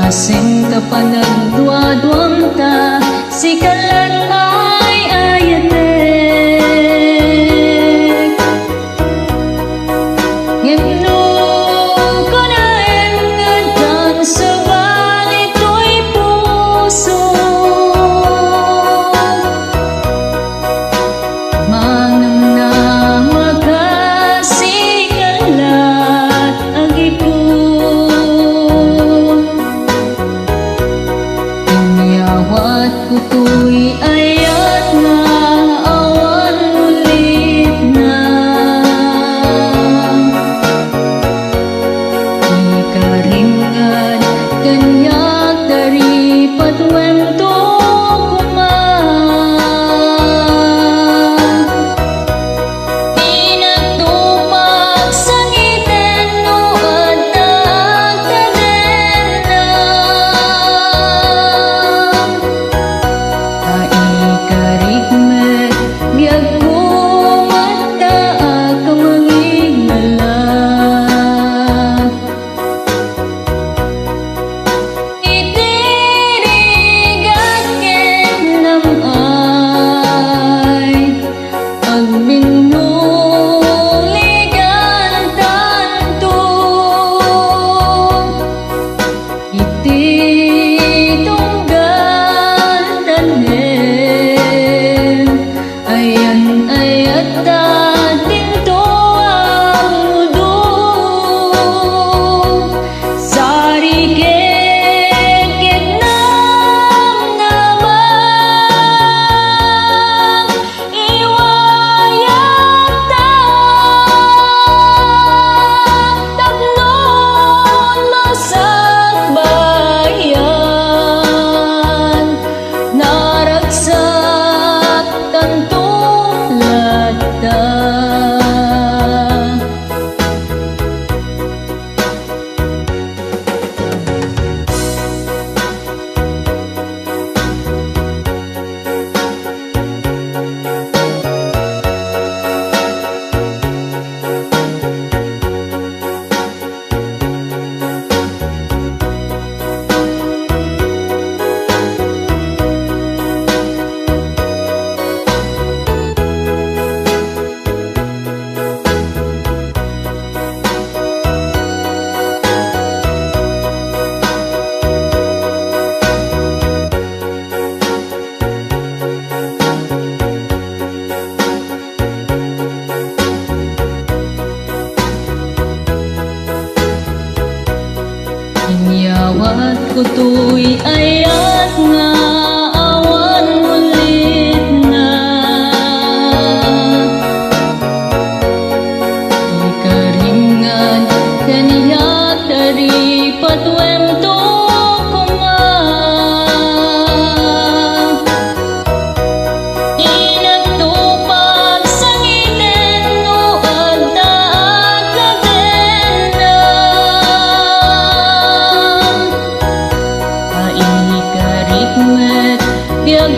Asing ka pa nagduwa-duwang ta, si kalan ay ayatek. Ngimno ko na engadan sa balito'y puso. Manam na magkasikalat agipo. Inyawat ko to'y ayat na awan ulit na. Ikaringan kanyak dari patwento kuma. Pinagtupag sa ngiten no at tagtagena. Kaikarigmet biyag kumata kamangingala. Itirigat ken namay agbinuligan tanto. Ititunggan tanem ayan ayat dating to ang mudo. Sari kekit nam naman iwayat ta. Taglon masak bayan, naragsak tanto lata. Inyawat ko to'y ayat nga awan ulit na. Ikaringan kaniyak dari patwento kuma. Inagtupag sa ngiten no at tagtagena. Kaikarigmet biyag